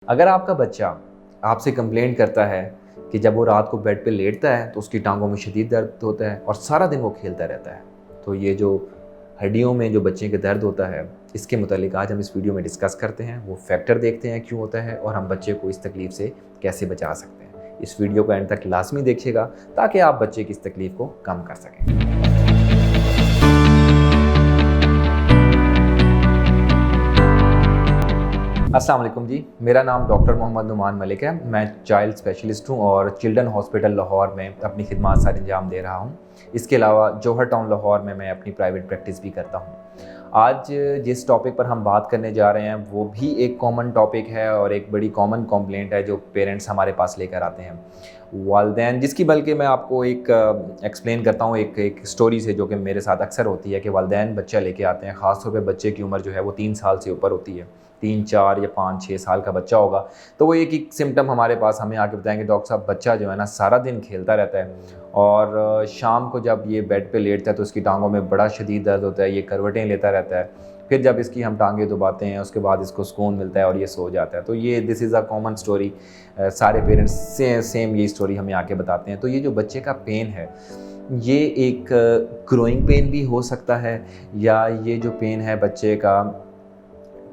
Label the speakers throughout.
Speaker 1: अगर आपका बच्चा आपसे कंप्लेंट करता है कि जब वो रात को बेड पे लेटता है तो उसकी टांगों में शदीद दर्द होता है और सारा दिन वो खेलता रहता है, तो ये जो हड्डियों में जो बच्चे के दर्द होता है, इसके मुतालिक आज हम इस वीडियो में डिस्कस करते हैं। वो फैक्टर देखते हैं क्यों होता है और हम बच्चे को इस तकलीफ़ से कैसे बचा सकते हैं। इस वीडियो को एंड तक लाजमी देखिएगा ताकि आप बच्चे की इस तकलीफ़ को कम कर सकें। अस्सलाम वालेकुम जी, मेरा नाम डॉक्टर मोहम्मद नुमान मलिक है। मैं चाइल्ड स्पेशलिस्ट हूँ और चिल्ड्रन हॉस्पिटल लाहौर में अपनी खिदमत सर अंजाम दे रहा हूँ। इसके अलावा जौहर टाउन लाहौर में मैं अपनी प्राइवेट प्रैक्टिस भी करता हूँ। आज जिस टॉपिक पर हम बात करने जा रहे हैं वो भी एक कॉमन टॉपिक है और एक बड़ी कॉमन कंप्लेंट है जो पेरेंट्स हमारे पास लेकर आते हैं, वालदैन, जिसकी बल्कि मैं आपको एक एक्सप्लेन करता हूँ एक स्टोरी से जो कि मेरे साथ अक्सर होती है कि वालदैन बच्चा लेके आते हैं। ख़ासतौर पे बच्चे की उम्र जो है वो 3 साल से ऊपर होती है, 3, 4 या 5, 6 साल का बच्चा होगा, तो वो एक सिम्टम हमारे पास हमें आके बताएंगे, डॉक्टर साहब बच्चा जो है ना सारा दिन खेलता रहता है और शाम को जब ये बेड पे लेटता है तो उसकी टांगों में बड़ा शदीद दर्द होता है, ये करवटें लेता रहता है। फिर जब इसकी हम टांगें दबाते हैं उसके बाद इसको सुकून मिलता है और ये सो जाता है। तो ये this is a common story, सारे पेरेंट्स सेम ये स्टोरी हमें आके बताते हैं। तो ये जो बच्चे का पेन है ये एक ग्रोइंग पेन भी हो सकता है, या ये जो पेन है बच्चे का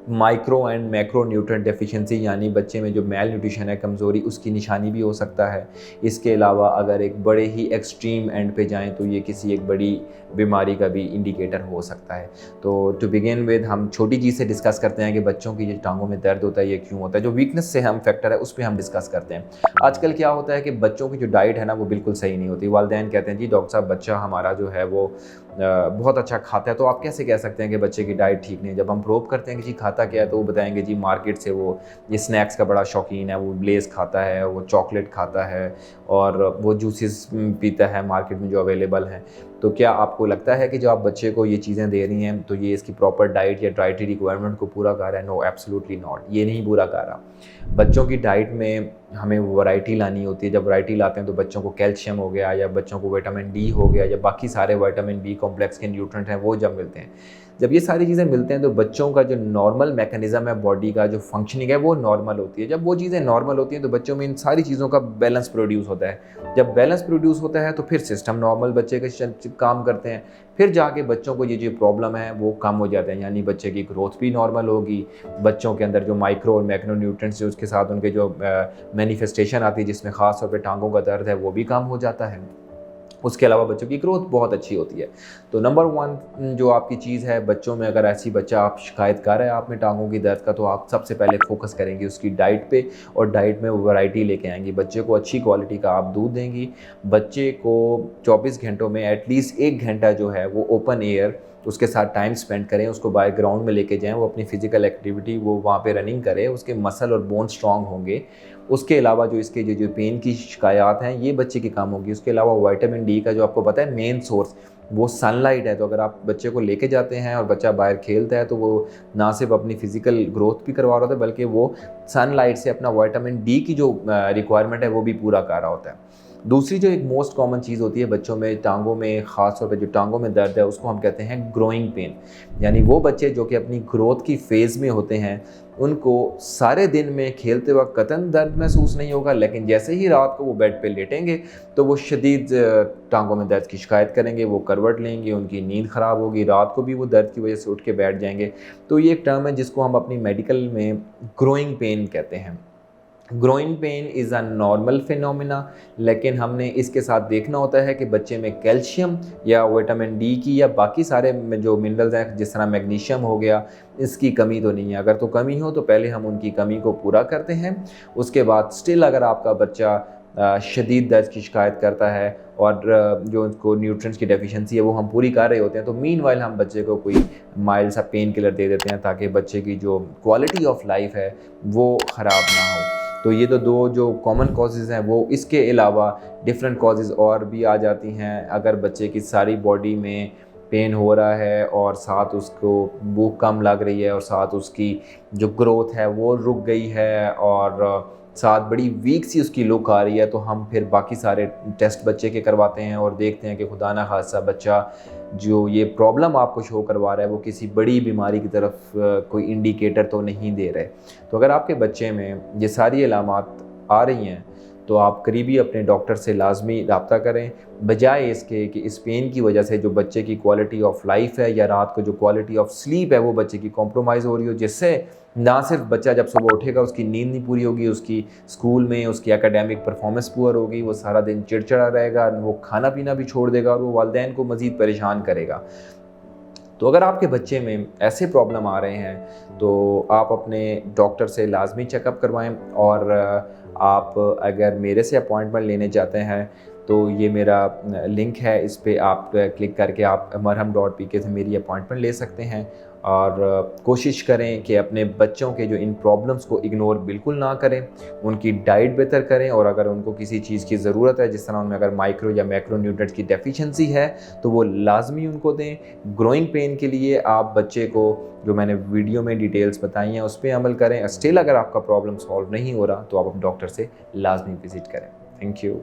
Speaker 1: micro and macro nutrient deficiency यानी बच्चे में जो मेल न्यूट्रिशन है, कमज़ोरी, उसकी निशानी भी हो सकता है। इसके अलावा अगर एक बड़े ही एक्सट्रीम एंड पे जाएं तो ये किसी एक बड़ी बीमारी का भी इंडिकेटर हो सकता है। तो टू बिगिन विद हम छोटी चीज़ से डिस्कस करते हैं कि बच्चों की जो टांगों में दर्द होता है ये क्यों होता है। जो वीकनेस से हम फैक्टर है उस पर हम डिस्कस करते हैं। आजकल क्या होता है कि बच्चों की जो डाइट है ना वो बिल्कुल सही नहीं होती। वालिदैन कहते हैं जी डॉक्टर साहब बच्चा हमारा जो है वो बहुत अच्छा खाता है, तो आप कैसे कह सकते हैं कि बच्चे की डाइट ठीक नहीं है। जब हम प्रोब करते हैं कि जी खाता क्या है तो वो बताएंगे जी मार्केट से वो ये स्नैक्स का बड़ा शौकीन है, वो लेस खाता है, वो चॉकलेट खाता है और वो जूसेस पीता है मार्केट में जो अवेलेबल हैं। तो क्या आपको लगता है कि जो आप बच्चे को ये चीज़ें दे रही हैं तो ये इसकी प्रॉपर डाइट या डाइटरी रिक्वायरमेंट को पूरा कर रहा है? नो, एब्सोल्युटली नॉट, ये नहीं पूरा कर रहा। बच्चों की डाइट में हमें वैरायटी लानी होती है। जब वैरायटी लाते हैं तो बच्चों को कैल्शियम हो गया या बच्चों को विटामिन डी हो गया या बाकी सारे विटामिन बी कॉम्प्लेक्स के न्यूट्रिएंट हैं वो जब मिलते हैं, जब ये सारी चीज़ें मिलते हैं तो बच्चों का जो नॉर्मल मैकेनिज़्म है बॉडी का जो फंक्शनिंग है वो नॉर्मल होती है। जब वो चीज़ें नॉर्मल होती हैं तो बच्चों में इन सारी चीज़ों का बैलेंस प्रोड्यूस होता है। जब बैलेंस प्रोड्यूस होता है तो फिर सिस्टम नॉर्मल बच्चे के काम करते हैं, फिर जाके बच्चों को ये जो प्रॉब्लम है वो कम हो जाते हैं, यानी बच्चे की ग्रोथ भी नॉर्मल होगी, बच्चों के अंदर जो माइक्रो और मैक्रो न्यूट्रिएंट्स जो उसके साथ उनके जो मैनिफेस्टेशन आती है जिसमें ख़ास तौर पे टांगों का दर्द है वो भी कम हो जाता है। उसके अलावा बच्चों की ग्रोथ बहुत अच्छी होती है। तो नंबर 1 जो आपकी चीज़ है, बच्चों में अगर ऐसी बच्चा आप शिकायत कर रहे हैं आप में टांगों की दर्द का, तो आप सबसे पहले फोकस करेंगे उसकी डाइट पे और डाइट में वैरायटी लेके आएंगी। बच्चे को अच्छी क्वालिटी का आप दूध देंगी। बच्चे को 24 घंटों में एटलीस्ट 1 घंटा जो है वो ओपन एयर उसके साथ टाइम स्पेंड करें, उसको बाय ग्राउंड में लेके जाएं, वो अपनी फिजिकल एक्टिविटी वो वहाँ पे रनिंग करे, उसके मसल और बोन स्ट्रांग होंगे। उसके अलावा जो इसके जो पेन की शिकायत हैं ये बच्चे की कम होगी। उसके अलावा विटामिन डी का जो आपको पता है मेन सोर्स वो सनलाइट है, तो अगर आप बच्चे को लेके जाते हैं और बच्चा बाहर खेलता है तो वो ना सिर्फ अपनी फिजिकल ग्रोथ भी करवा रहा होता है बल्कि वो सनलाइट से अपना विटामिन डी की जो रिक्वायरमेंट है वो भी पूरा कर रहा होता है। दूसरी जो एक मोस्ट कॉमन चीज़ होती है बच्चों में टांगों में, ख़ास तौर पे जो टांगों में दर्द है उसको हम कहते हैं ग्रोइंग पेन। यानी वो बच्चे जो कि अपनी ग्रोथ की फ़ेज़ में होते हैं उनको सारे दिन में खेलते वक्त कतन दर्द महसूस नहीं होगा, लेकिन जैसे ही रात को वो बेड पे लेटेंगे तो वो शदीद टांगों में दर्द की शिकायत करेंगे, वो करवट लेंगे, उनकी नींद ख़राब होगी, रात को भी वो दर्द की वजह से उठ के बैठ जाएंगे। तो ये एक टर्म है जिसको हम अपनी मेडिकल में ग्रोइंग पेन कहते हैं। Growing pain is a normal phenomena, लेकिन हमने इसके साथ देखना होता है कि बच्चे में कैल्शियम या विटामिन डी की या बाकी सारे में जो मिनरल्स हैं जिस तरह मैग्नीशियम हो गया, इसकी कमी तो नहीं है। अगर तो कमी हो तो पहले हम उनकी कमी को पूरा करते हैं। उसके बाद स्टिल अगर आपका बच्चा शदीद दर्द की शिकायत करता है और जो उसको न्यूट्रिएंट्स की डेफिशिएंसी है वो हम पूरी कर रहे होते हैं, तो मीनवाइल हम बच्चे को कोई माइल्ड सा पेन किलर दे देते हैं ताकि बच्चे की जो क्वालिटी ऑफ लाइफ है वो ख़राब ना हो। तो ये तो 2 जो कॉमन कॉजेज़ हैं वो, इसके अलावा डिफरेंट कॉजेज़ और भी आ जाती हैं। अगर बच्चे की सारी बॉडी में पेन हो रहा है और साथ उसको भूख कम लग रही है और साथ उसकी जो ग्रोथ है वो रुक गई है और साथ बड़ी वीक सी उसकी लुक आ रही है, तो हम फिर बाकी सारे टेस्ट बच्चे के करवाते हैं और देखते हैं कि खुदा ना खासा बच्चा जो ये प्रॉब्लम आपको शो करवा रहा है वो किसी बड़ी बीमारी की तरफ कोई इंडिकेटर तो नहीं दे रहे। तो अगर आपके बच्चे में ये सारी अलामात आ रही हैं तो आप करीबी अपने डॉक्टर से लाजमी रब्ता करें, बजाय इसके कि इस पेन की वजह से जो बच्चे की क्वालिटी ऑफ लाइफ है या रात को जो क्वालिटी ऑफ स्लीप है वो बच्चे की कॉम्प्रोमाइज़ हो रही हो, जिससे ना सिर्फ बच्चा जब सुबह उठेगा उसकी नींद नहीं पूरी होगी, उसकी स्कूल में उसकी एकेडमिक परफॉर्मेंस पुअर होगी, वो सारा दिन चिड़चिड़ा रहेगा, वो खाना पीना भी छोड़ देगा और वो वालिदैन को मज़ीद परेशान करेगा। तो अगर आपके बच्चे में ऐसे प्रॉब्लम आ रहे हैं तो आप अपने डॉक्टर से लाजमी चेकअप करवाएं और आप अगर मेरे से अपॉइंटमेंट लेने चाहते हैं तो ये मेरा लिंक है, इस पे आप क्लिक करके आप marham.pk से मेरी अपॉइंटमेंट ले सकते हैं और कोशिश करें कि अपने बच्चों के जो इन प्रॉब्लम्स को इग्नोर बिल्कुल ना करें, उनकी डाइट बेहतर करें और अगर उनको किसी चीज़ की ज़रूरत है, जिस तरह उनमें अगर माइक्रो या मैक्रो न्यूट्रिएंट्स की डेफिशिएंसी है तो वो लाजमी उनको दें। ग्रोइंग पेन के लिए आप बच्चे को जो मैंने वीडियो में डिटेल्स बताई हैं उस पर अमल करें। स्टिल अगर आपका प्रॉब्लम सॉल्व नहीं हो रहा तो आप अपने डॉक्टर से लाजमी विज़िट करें। Thank you.